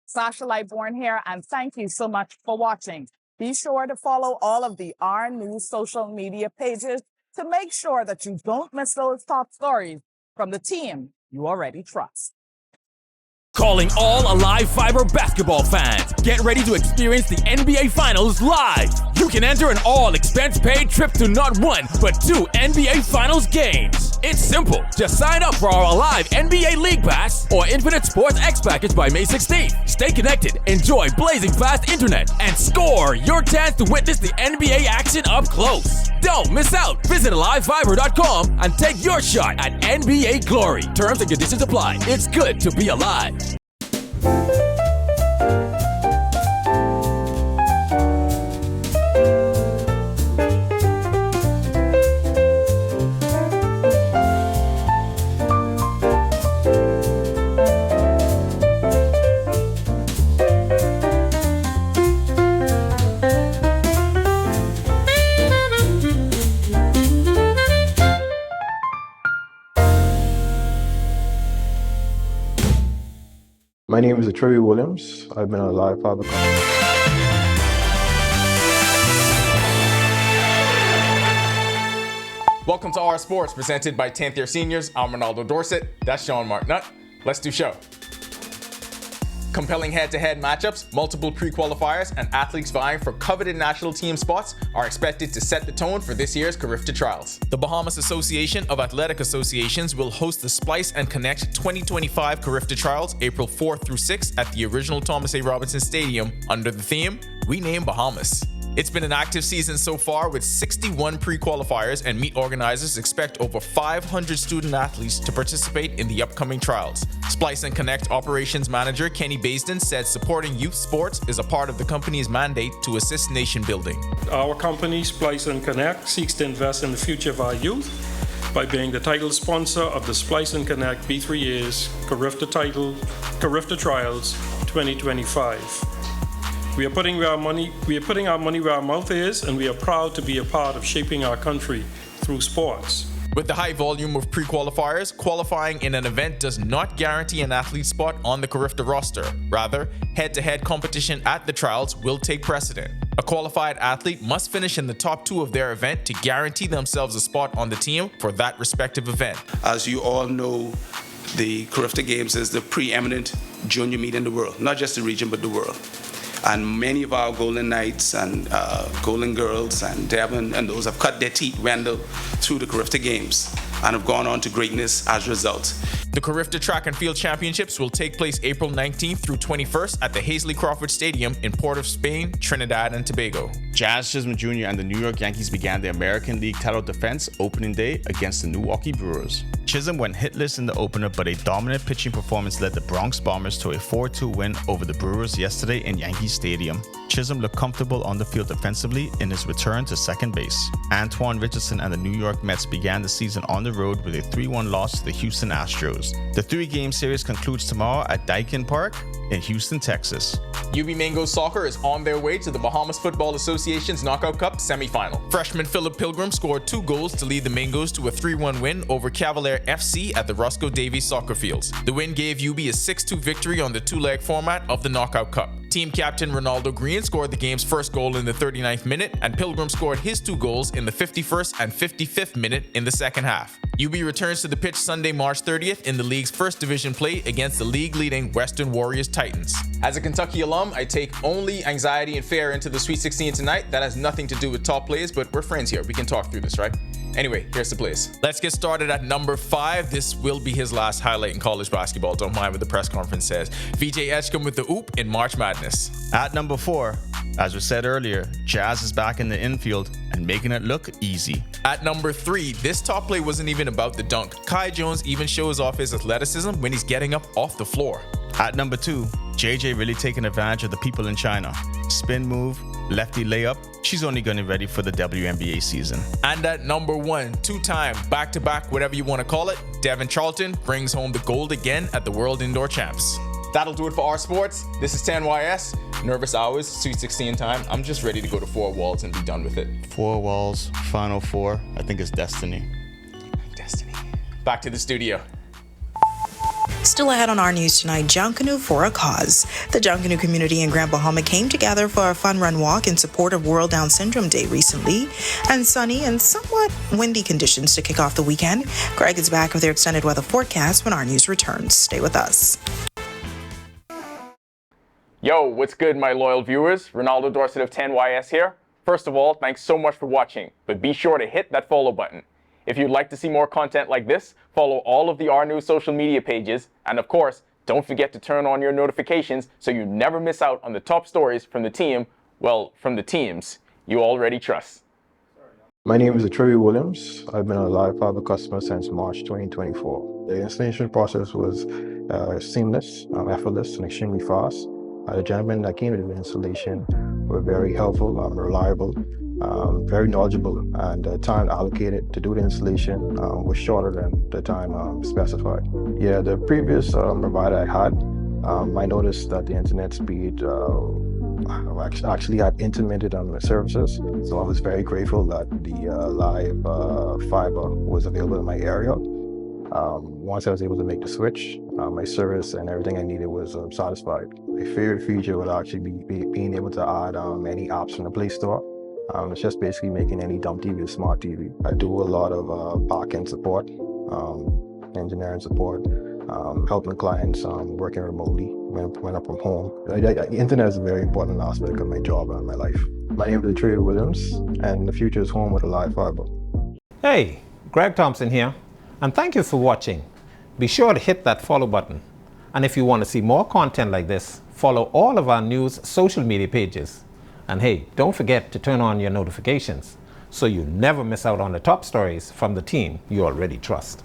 Sasha Lightborn here, and thank you so much for watching. Be sure to follow all of the Our News social media pages to make sure that you don't miss those top stories from the team you already trust.
Calling all Alive Fiber basketball fans. Get ready to experience the NBA Finals live. You can enter an all-expense-paid trip to not one, but 2 NBA Finals games. It's simple. Just sign up for our Alive NBA League Pass or Infinite Sports X package by May 16th. Stay connected, enjoy blazing fast internet, and score your chance to witness the NBA action up close. Don't miss out. Visit AliveFiber.com and take your shot at NBA glory. Terms and conditions apply. It's good to be alive.
My name is Trevi Williams. I've been a live fiber customer.
Welcome to Our Sports, presented by 10th Year Seniors. I'm Ronaldo Dorset. That's Sean Marknut. Let's do show. Compelling head-to-head matchups, multiple pre-qualifiers, and athletes vying for coveted national team spots are expected to set the tone for this year's Carifta Trials. The Bahamas Association of Athletic Associations will host the Splice and Connect 2025 Carifta Trials April 4th through 6th at the original Thomas A. Robinson Stadium under the theme, Rename Bahamas. It's been an active season so far with 61 pre-qualifiers, and meet organizers expect over 500 student athletes to participate in the upcoming trials. Splice and Connect Operations Manager Kenny Baisden said supporting youth sports is a part of the company's mandate to assist nation building.
Our company, Splice and Connect, seeks to invest in the future of our youth by being the title sponsor of the Splice and Connect B3A's Carifta Trials 2025. We are putting our money where our mouth is, and we are proud to be a part of shaping our country through sports.
With the high volume of pre-qualifiers, qualifying in an event does not guarantee an athlete spot on the Carifta roster. Rather, head-to-head competition at the trials will take precedent. A qualified athlete must finish in the top 2 of their event to guarantee themselves a spot on the team for that respective event.
As you all know, the Carifta Games is the preeminent junior meet in the world, not just the region, but the world. And many of our Golden Knights and Golden Girls and Devon and those have cut their teeth, Wendell, through the Carifta Games and have gone on to greatness as a result.
The Carifta Track and Field Championships will take place April 19th through 21st at the Hazley Crawford Stadium in Port of Spain, Trinidad and Tobago.
Jazz Chisholm Jr. and the New York Yankees began the American League title defense opening day against the Milwaukee Brewers. Chisholm went hitless in the opener, but a dominant pitching performance led the Bronx Bombers to a 4-2 win over the Brewers yesterday in Yankee Stadium. Chisholm looked comfortable on the field defensively in his return to second base. Antoine Richardson and the New York Mets began the season on the road with a 3-1 loss to the Houston Astros. The 3-game series concludes tomorrow at Daikin Park in Houston, Texas.
UB Mangoes Soccer is on their way to the Bahamas Football Association's Knockout Cup semifinal. Freshman Philip Pilgrim scored 2 goals to lead the Mangoes to a 3-1 win over Cavalier FC at the Roscoe Davies Soccer Fields. The win gave UB a 6-2 victory on the 2-leg format of the Knockout Cup. Team captain Ronaldo Green scored the game's first goal in the 39th minute, and Pilgrim scored his 2 goals in the 51st and 55th minute in the second half. UB returns to the pitch Sunday, March 30th in the league's first division play against the league-leading Western Warriors Titans. As a Kentucky alum, I take only anxiety and fear into the Sweet 16 tonight. That has nothing to do with top plays, but we're friends here. We can talk through this, right? Anyway, here's the plays. Let's get started at number 5. This will be his last highlight in college basketball. Don't mind what the press conference says. VJ Edgecombe with the oop in March Madness.
At number 4, as we said earlier, Jazz is back in the infield and making it look easy.
At number 3, this top play wasn't even about the dunk. Kai Jones even shows off his athleticism when he's getting up off the floor.
At number 2, JJ really taking advantage of the people in China. Spin move, lefty layup. She's only going to be ready for the WNBA season.
And at number 1, 2-time, back-to-back, whatever you want to call it, Devin Charlton brings home the gold again at the World Indoor Champs. That'll do it for our sports. This is 10YS. Nervous hours, Sweet 16 time. I'm just ready to go to 4 walls and be done with it.
4 walls, Final Four. I think it's destiny.
Destiny. Back to the studio.
Still ahead on our news tonight, Junkanoo for a Cause. The Junkanoo community in Grand Bahama came together for a fun run walk in support of World Down Syndrome Day recently, and sunny and somewhat windy conditions to kick off the weekend. Greg is back with their extended weather forecast when our news returns. Stay with us.
Yo, what's good, my loyal viewers? Ronaldo Dorset of 10YS here. First of all, thanks so much for watching, but be sure to hit that follow button. If you'd like to see more content like this, follow all of the Our News social media pages, and of course, don't forget to turn on your notifications so you never miss out on the top stories from the team, well, from the teams you already trust.
My name is Trevi Williams. I've been a live fiber customer since March 2024. The installation process was seamless, effortless, and extremely fast. The gentlemen that came to the installation were very helpful, reliable, very knowledgeable, and the time allocated to do the installation was shorter than the time specified. Yeah, the previous provider I had, I noticed that the internet speed actually had intermittent on the services, so I was very grateful that the live fiber was available in my area. Once I was able to make the switch, my service and everything I needed was satisfied. My favorite feature would actually be being able to add any apps from the Play Store. It's just basically making any dumb TV a smart TV. I do a lot of back-end support, engineering support, helping clients working remotely when I'm from home. Internet is a very important aspect of my job and my life. My name is Trey Williams, and the future is home with a live fiber.
Hey, Greg Thompson here, and thank you for watching. Be sure to hit that follow button. And if you want to see more content like this, follow all of our news social media pages. And hey, don't forget to turn on your notifications so you never miss out on the top stories from the team you already trust.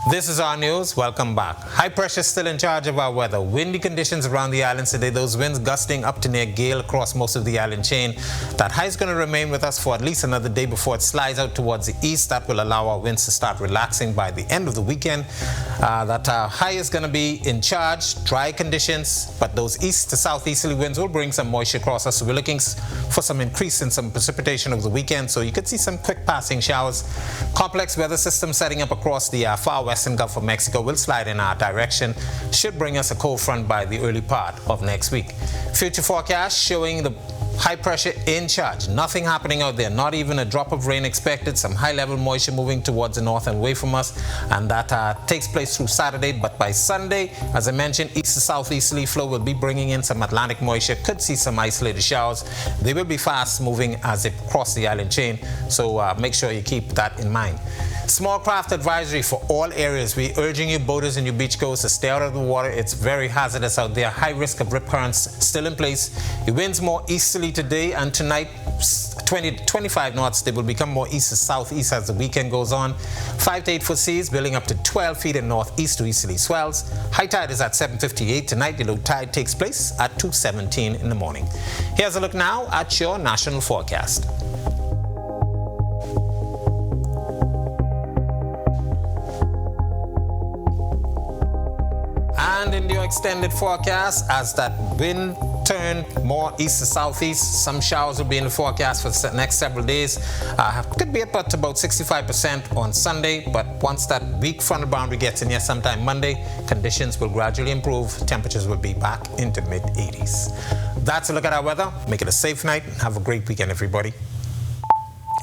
This is our news. Welcome back. High pressure still in charge of our weather. Windy conditions around the islands today. Those winds gusting up to near gale across most of the island chain. That high is going to remain with us for at least another day before it slides out towards the east. That will allow our winds to start relaxing by the end of the weekend. That high is going to be in charge. Dry conditions, but those east to southeasterly winds will bring some moisture across us. So we're looking for some increase in some precipitation over the weekend. So you could see some quick passing showers. Complex weather system setting up across the far western Gulf of Mexico will slide in our direction. Should bring us a cold front by the early part of next week. Future forecast showing the high pressure in charge. Nothing happening out there. Not even a drop of rain expected. Some high level moisture moving towards the north and away from us. And that takes place through Saturday. But by Sunday, as I mentioned, east to southeasterly flow will be bringing in some Atlantic moisture. Could see some isolated showers. They will be fast moving as they cross the island chain. So make sure you keep that in mind. Small craft advisory for all areas. We're urging you boaters and you beachgoers to stay out of the water. It's very hazardous out there. High risk of rip currents still in place. The winds more easterly today and tonight, 20 to 25 knots. They will become more east to southeast as the weekend goes on. 5 to 8 foot seas building up to 12 feet in northeast to easterly swells. High tide is at 7:58 tonight. The low tide takes place at 2:17 in the morning. Here's a look now at your national forecast. And in your extended forecast, as that wind turn more east to southeast, some showers will be in the forecast for the next several days. Could be up to about 65% on Sunday, but once that weak frontal boundary gets in here sometime Monday, conditions will gradually improve. Temperatures will be back into mid-80s. That's a look at our weather. Make it a safe night. Have a great weekend, everybody.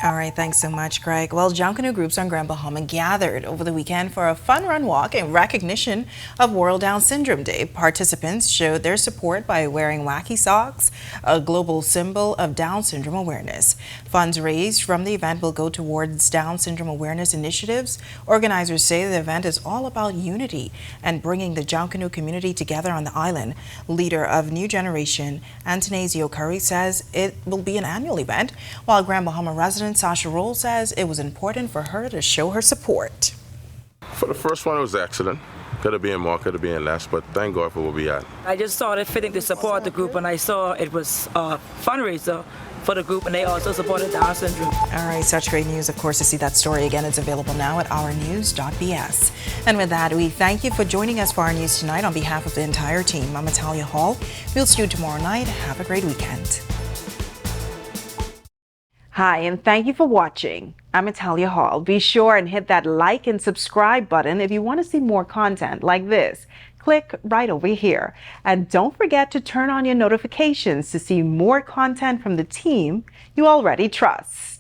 All right, thanks so much, Greg. Well, Junkanoo groups on Grand Bahama gathered over the weekend for a fun run walk in recognition of World Down Syndrome Day. Participants showed their support by wearing wacky socks, a global symbol of Down syndrome awareness. Funds raised from the event will go towards Down syndrome awareness initiatives. Organizers say the event is all about unity and bringing the Junkanoo community together on the island. Leader of New Generation, Antonesio Curry, says it will be an annual event, while Grand Bahama resident Sasha Roll says it was important for her to show her support.
For the first one, it was excellent. Could have been more, could have been less, but thank God for what we had.
I just thought it fitting to support the group, and I saw it was a fundraiser for the group, and they also supported Down syndrome.
All right, such great news. Of course, to see that story again, it's available now at ournews.bs. And with that, we thank you for joining us for our news tonight. On behalf of the entire team, I'm Natalia Hall. We'll see you tomorrow night. Have a great weekend. Hi, and thank you for watching. I'm Natalia Hall. Be sure and hit that like and subscribe button if you want to see more content like this. Click right over here. And don't forget to turn on your notifications to see more content from the team you already trust.